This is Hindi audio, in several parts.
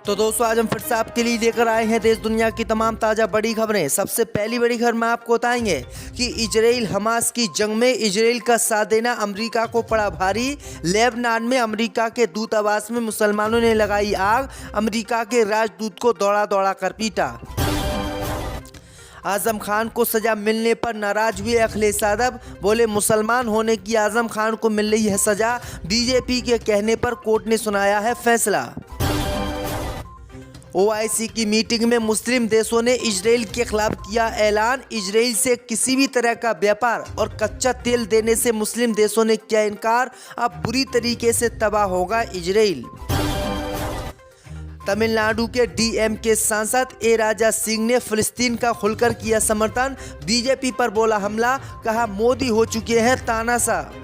तो दोस्तों आज हम फिर से आपके लिए लेकर आए हैं देश दुनिया की तमाम ताज़ा बड़ी खबरें। सबसे पहली बड़ी खबर में आपको बताएंगे कि इजराइल हमास की जंग में इजराइल का साथ देना अमेरिका को पड़ा भारी। लेबनान में अमेरिका के दूतावास में मुसलमानों ने लगाई आग, अमेरिका के राजदूत को दौड़ा दौड़ा कर पीटा। आजम खान को सजा मिलने पर नाराज हुए अखिलेश यादव, बोले मुसलमान होने की आजम खान को मिल रही है सजा, बीजेपी के कहने पर कोर्ट ने सुनाया है फैसला। ओआईसी की मीटिंग में मुस्लिम देशों ने इजराइल के खिलाफ किया ऐलान, इजराइल से किसी भी तरह का व्यापार और कच्चा तेल देने से मुस्लिम देशों ने किया इनकार, अब बुरी तरीके से तबाह होगा इजराइल। तमिलनाडु के डीएमके सांसद ए राजा सिंह ने फिलिस्तीन का खुलकर किया समर्थन, बीजेपी पर बोला हमला, कहा मोदी हो चुके हैं तानाशाह।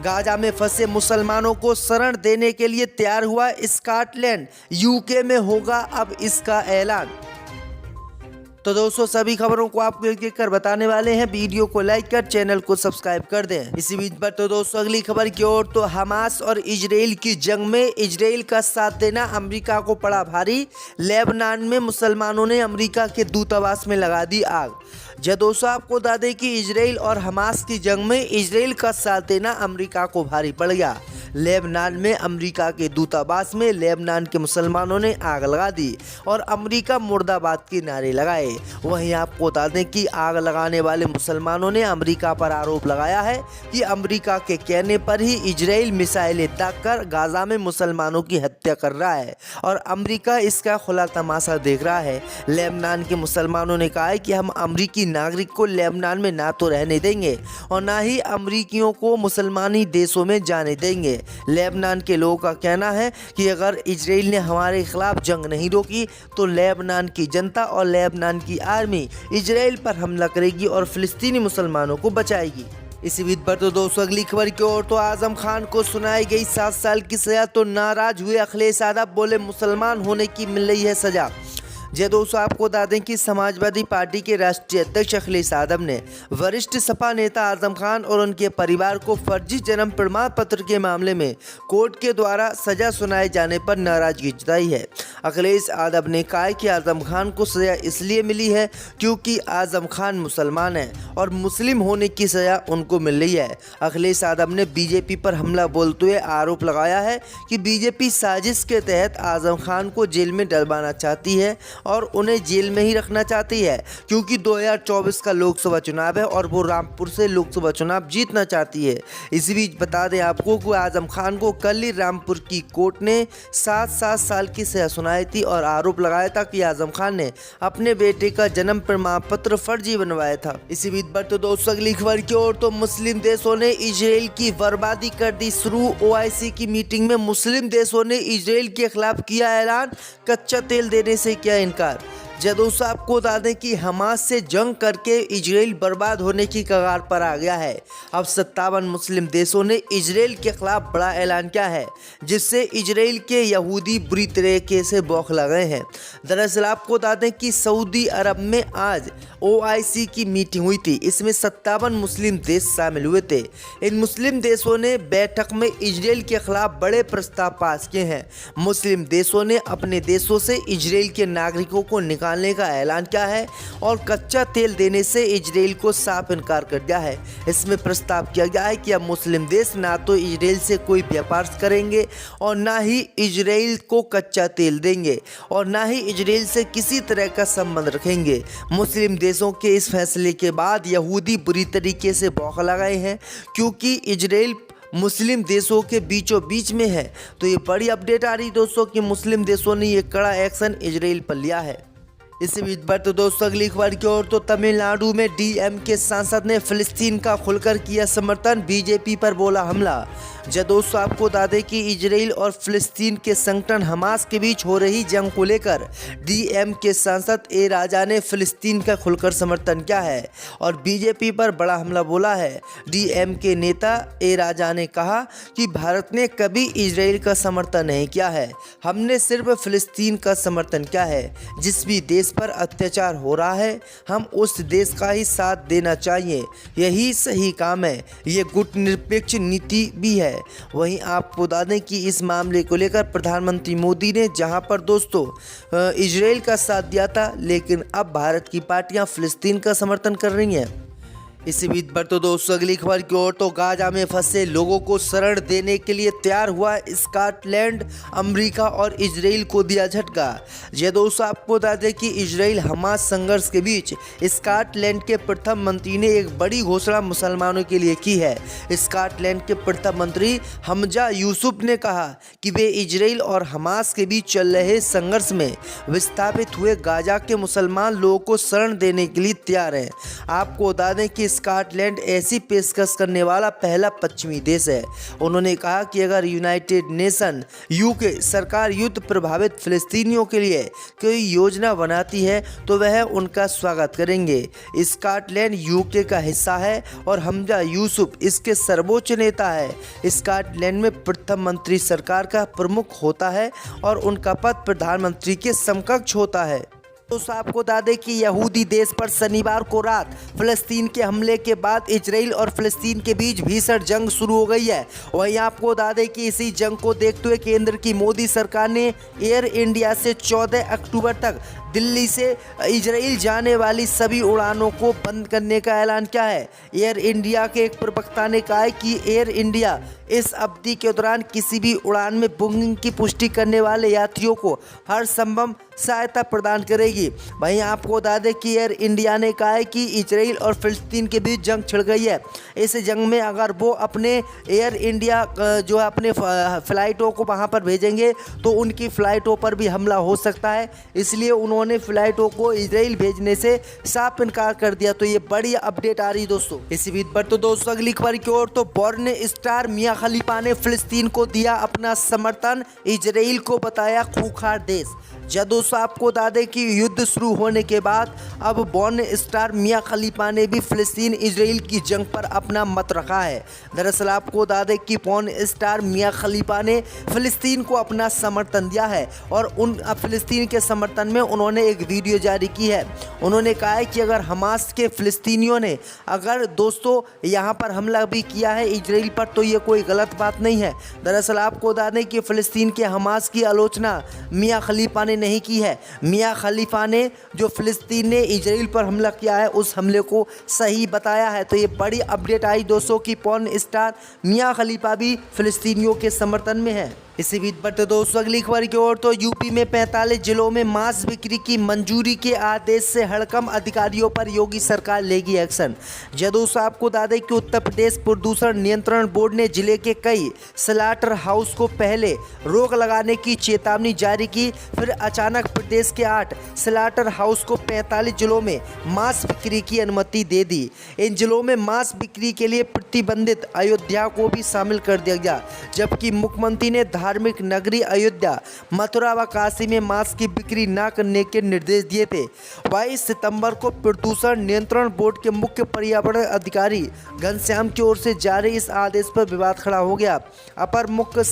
गाजा में फंसे मुसलमानों को शरण देने के लिए तैयार हुआ स्कॉटलैंड, यूके में होगा अब इसका ऐलान। तो दोस्तों सभी खबरों को आपको एक एक कर बताने वाले हैं, वीडियो को लाइक कर चैनल को सब्सक्राइब कर दें। इसी बीच पर तो दोस्तों अगली खबर की ओर, तो हमास और इजराइल की जंग में इजराइल का साथ देना अमेरिका को पड़ा भारी। लेबनान में मुसलमानों ने अमेरिका के दूतावास में लगा दी आग। जब दोस्तों आपको बता दें कि इजराइल और हमास की जंग में इजराइल का साथ देना अमेरिका को भारी पड़ गया। लेबनान में अमेरिका के दूतावास में लेबनान के मुसलमानों ने आग लगा दी और अमेरिका मुर्दाबाद के नारे लगाए। वहीं आपको बता दें कि आग लगाने वाले मुसलमानों ने अमेरिका पर आरोप लगाया है कि अमेरिका के कहने पर ही इजराइल मिसाइलें दागकर गाजा में मुसलमानों की हत्या कर रहा है और अमेरिका इसका खुला तमाशा देख रहा है। लेबनान के मुसलमानों ने कहा है कि हम अमेरिकी नागरिक को लेबनान में ना तो रहने देंगे और ना ही अमेरिकियों को मुसलमानी देशों में जाने देंगे। लेबनान के लोगों का कहना है कि अगर इजराइल ने हमारे खिलाफ जंग नहीं रोकी तो लेबनान की जनता और लेबनान की आर्मी इजराइल पर हमला करेगी और फिलिस्तीनी मुसलमानों को बचाएगी। इसी बीच पर तो दोस्तों अगली खबर की ओर, तो आजम खान को सुनाई गई 7 साल की सजा, तो नाराज हुए अखिलेश यादव, बोले मुसलमान होने की मिल रही है सजा। जय दोस्तों आपको बता दें कि समाजवादी पार्टी के राष्ट्रीय अध्यक्ष अखिलेश यादव ने वरिष्ठ सपा नेता आजम खान और उनके परिवार को फर्जी जन्म प्रमाण पत्र के मामले में कोर्ट के द्वारा सजा सुनाए जाने पर नाराजगी जताई है। अखिलेश यादव ने कहा कि आजम खान को सजा इसलिए मिली है क्योंकि आजम खान मुसलमान है और मुस्लिम होने की सजा उनको मिल रही है। अखिलेश यादव ने बीजेपी पर हमला बोलते हुए आरोप लगाया है कि बीजेपी साजिश के तहत आजम खान को जेल में डलवाना चाहती है और उन्हें जेल में ही रखना चाहती है क्योंकि 2024 का लोकसभा चुनाव है और वो रामपुर से लोकसभा चुनाव जीतना चाहती है। इसी बीच बता दें आपको कि आजम खान को कल ही रामपुर की कोर्ट ने 7 साल की सजा सुनाई थी और आरोप लगाया था कि आजम खान ने अपने बेटे का जन्म प्रमाण पत्र फर्जी बनवाया था। इसी बीच पर तो दोस्तों अगली खबर की ओर, तो मुस्लिम देशों ने इजराइल की बर्बादी कर दी शुरू। ओआईसी की मीटिंग में मुस्लिम देशों ने इजराइल के खिलाफ किया ऐलान, कच्चा तेल देने से किया इनकार। जब दोस्तों आपको बता दें कि हमास से जंग करके इजराइल बर्बाद होने की कगार पर आ गया है। अब 57 मुस्लिम देशों ने इजराइल के खिलाफ बड़ा ऐलान किया है जिससे इजराइल के यहूदी बुरी तरीके से बौखला गए हैं। दरअसल आपको बता दें कि सऊदी अरब में आज ओआईसी की मीटिंग हुई थी, इसमें 57 मुस्लिम देश शामिल हुए थे। इन मुस्लिम देशों ने बैठक में इजराइल के खिलाफ बड़े प्रस्ताव पास किए हैं। मुस्लिम देशों ने अपने देशों से इजराइल के नागरिकों को निकालने का ऐलान किया है और कच्चा तेल देने से इजराइल को साफ इनकार कर दिया है। इसमें प्रस्ताव किया गया है कि अब मुस्लिम देश ना तो इजराइल से कोई व्यापार करेंगे और ना ही इजराइल को कच्चा तेल देंगे और ना ही इजराइल से किसी तरह का संबंध रखेंगे। मुस्लिम देशों के इस फैसले के बाद यहूदी बुरी तरीके से बौखला गए हैं क्योंकि इजराइल मुस्लिम देशों के बीचों बीच में है। तो ये बड़ी अपडेट आ रही दोस्तों कि मुस्लिम देशों ने ये कड़ा एक्शन इजराइल पर लिया है। इसी बीच पर तो दोस्तों अगली खबर की ओर, तो तमिलनाडु में डीएमके सांसद ने फिलिस्तीन का खुलकर किया समर्थन, बीजेपी पर बोला हमला। जब दोस्तों आपको बता दें कि इजराइल और फिलिस्तीन के संगठन हमास के बीच हो रही जंग को लेकर डीएमके सांसद ए राजा ने फिलिस्तीन का खुलकर समर्थन किया है और बीजेपी पर बड़ा हमला बोला है। डीएमके नेता ए राजा ने कहा कि भारत ने कभी इजराइल का समर्थन नहीं किया है, हमने सिर्फ फिलिस्तीन का समर्थन किया है। जिस भी देश पर अत्याचार हो रहा है हम उस देश का ही साथ देना चाहिए, यही सही काम है, ये गुटनिरपेक्ष नीति भी है। है। वहीं आपको बता दें कि इस मामले को लेकर प्रधानमंत्री मोदी ने जहां पर दोस्तों इजराइल का साथ दिया था, लेकिन अब भारत की पार्टियां फिलिस्तीन का समर्थन कर रही हैं। इसी बीच पर तो दोस्तों अगली खबर की ओर तो गाजा में फंसे लोगों को शरण देने के लिए तैयार हुआ स्कॉटलैंड। अमेरिका और इजराइल को दिया झटका। यह दोस्तों आपको बता दें कि इजराइल हमास संघर्ष के बीच स्कॉटलैंड के प्रथम मंत्री ने एक बड़ी घोषणा मुसलमानों के लिए की है। स्कॉटलैंड के प्रथम मंत्री हमजा यूसुफ ने कहा कि वे इजराइल और हमास के बीच चल रहे संघर्ष में विस्थापित हुए गाजा के मुसलमान लोगों को शरण देने के लिए तैयार हैं। आपको बता दें कि स्कॉटलैंड ऐसी पेशकश करने वाला पहला पश्चिमी देश है। उन्होंने कहा कि अगर यूनाइटेड नेशन यूके सरकार युद्ध प्रभावित फिलिस्तीनियों के लिए कोई योजना बनाती है तो वह उनका स्वागत करेंगे। स्कॉटलैंड यूके का हिस्सा है और हमजा यूसुफ इसके सर्वोच्च नेता है। स्कॉटलैंड में प्रथम मंत्री सरकार का प्रमुख होता है और उनका पद प्रधानमंत्री के समकक्ष होता है। दोस्तों आपको बता दें कि यहूदी देश पर शनिवार को रात फिलिस्तीन के हमले के बाद इजराइल और फिलिस्तीन के बीच भीषण जंग शुरू हो गई है। वहीं आपको बता दें कि इसी जंग को देखते हुए केंद्र की मोदी सरकार ने एयर इंडिया से 14 अक्टूबर तक दिल्ली से इजराइल जाने वाली सभी उड़ानों को बंद करने का ऐलान किया है। एयर इंडिया के एक प्रवक्ता ने कहा है कि एयर इंडिया इस अवधि के दौरान किसी भी उड़ान में बुकिंग की पुष्टि करने वाले यात्रियों को हर संभव सहायता प्रदान करेगी। वहीं आपको बता दें कि एयर इंडिया ने कहा है कि इजराइल और फिलिस्तीन के बीच जंग छिड़ गई है। इस जंग में अगर वो अपने एयर इंडिया जो है अपने फ़्लाइटों को वहाँ पर भेजेंगे तो उनकी फ़्लाइटों पर भी हमला हो सकता है, इसलिए उन्होंने फ़्लाइटों को इजराइल भेजने से साफ इनकार कर दिया। तो ये बड़ी अपडेट आ रही दोस्तों। इसी बीच पर तो दोस्तों अगली खबर की ओर तो पॉर्न स्टार मिया खलीफा ने फिलिस्तीन को दिया अपना समर्थन, इजराइल को बताया खूंखार देश। जब दोस्तों आपको बता दें कि युद्ध शुरू होने के बाद अब पॉर्न स्टार मिया खलीफा ने भी फिलिस्तीन इजराइल की जंग पर अपना मत रखा है। दरअसल आपको बता दें कि पॉर्न स्टार मिया खलीफा ने फिलिस्तीन को अपना समर्थन दिया है और उन फिलिस्तीन के समर्थन में उन्होंने एक वीडियो जारी की है। उन्होंने कहा है कि अगर हमास के फिलिस्तीनियों ने अगर दोस्तों यहाँ पर हमला भी किया है इजराइल पर तो ये कोई गलत बात नहीं है। दरअसल आपको बता दें कि फिलिस्तीन के हमास की आलोचना मिया खलीफा ने नहीं की है। मिया खलीफा ने जो फिलिस्तीन ने इजराइल पर हमला किया है उस हमले को सही बताया है। तो ये बड़ी अपडेट आई दोस्तों कि पॉर्न स्टार मिया खलीफा भी फिलिस्तीनियों के समर्थन में है। इसी बीच पर तो दोस्तों अगली खबर की ओर तो यूपी में 45 जिलों में मांस बिक्री की मंजूरी के आदेश से हड़कंप अधिकारियों पर योगी सरकार लेगी एक्शन। दोस्तों आपको बता दें कि उत्तर प्रदेश प्रदूषण नियंत्रण बोर्ड ने जिले के कई स्लाटर हाउस को पहले रोक लगाने की चेतावनी जारी की, फिर अचानक प्रदेश के 8 स्लाटर हाउस को 45 जिलों में मांस बिक्री की अनुमति दे दी। इन जिलों में मांस बिक्री के लिए प्रतिबंधित अयोध्या को भी शामिल कर दिया गया, जबकि मुख्यमंत्री ने धार्मिक नगरी अयोध्या, मथुरा व काशी में मांस की बिक्री न करने के निर्देश दिए थे। 22 सितंबर को प्रदूषण नियंत्रण बोर्ड के मुख्य पर्यावरण अधिकारी घनश्याम की ओर से जारी इस आदेश पर विवाद खड़ा हो गया। अपर मुख्य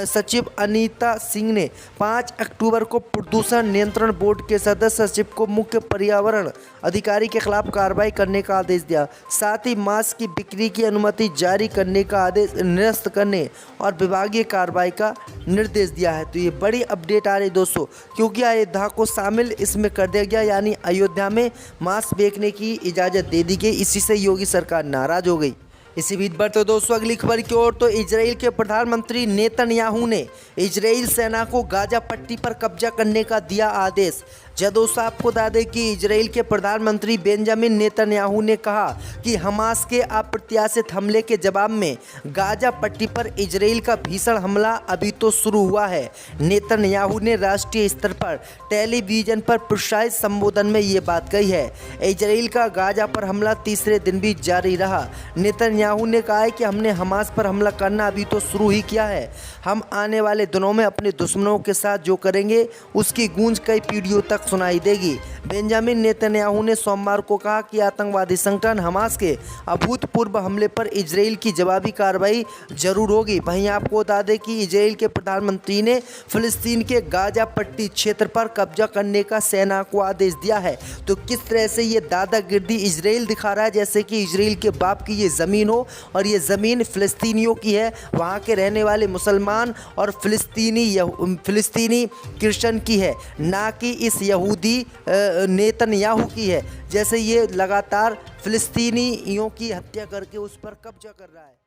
सचिव अनीता सिंह ने 5 अक्टूबर को प्रदूषण नियंत्रण बोर्ड के सदस्य सचिव को मुख्य पर्यावरण अधिकारी के खिलाफ कार्रवाई करने का आदेश दिया। साथ ही मांस की बिक्री की अनुमति जारी करने का आदेश निरस्त करने और विभागीय कार्रवाई का निर्देश दिया है। तो ये बड़ी अपडेट आ रही दोस्तों, क्योंकि अयोध्या को शामिल इसमें कर दिया गया, यानी अयोध्या में मांस बेचने की इजाज़त दे दी गई। इसी से योगी सरकार नाराज हो गई। इसी बीच पर तो दोस्तों अगली खबर की ओर तो इजराइल के प्रधानमंत्री नेतन्याहू ने इजराइल सेना को गाजा पट्टी पर कब्जा करने का दिया आदेश। दोस्तों आपको बता दें कि इजराइल के प्रधानमंत्री बेंजामिन नेतन्याहू ने कहा कि हमास के अप्रत्याशित हमले के जवाब में गाजा पट्टी पर इजराइल का भीषण हमला अभी तो शुरू हुआ है। नेतन्याहू ने राष्ट्रीय स्तर पर टेलीविजन पर प्रसारित संबोधन में ये बात कही है। इजराइल का गाजा पर हमला तीसरे दिन भी जारी रहा। नेतन्याहू ने कहा है कि हमने हमास पर हमला करना अभी तो शुरू ही किया है। हम आने वाले दिनों में अपने दुश्मनों के साथ जो करेंगे उसकी गूंज कई पीढ़ियों तक सुनाई देगी। बेंजामिन नेतन्याहू ने सोमवार को कहा कि आतंकवादी संगठन हमास के अभूतपूर्व हमले पर इजराइल की जवाबी कार्रवाई जरूर होगी। वहीं आपको बता दें कि इजराइल के प्रधानमंत्री ने फिलिस्तीन के गाजा पट्टी क्षेत्र पर कब्जा करने का सेना को आदेश दिया है। तो किस तरह से ये दादागिरी इजराइल दिखा रहा है, जैसे कि इजराइल के बाप की ये ज़मीन हो और ये ज़मीन फिलिस्तीनियों की है, वहाँ के रहने वाले मुसलमान और फिलिस्तीनी क्रिश्चियन की है, ना कि इस यहूदी नेतन्याहू की है। जैसे ये लगातार फिलिस्तीनियों की हत्या करके उस पर कब्जा कर रहा है।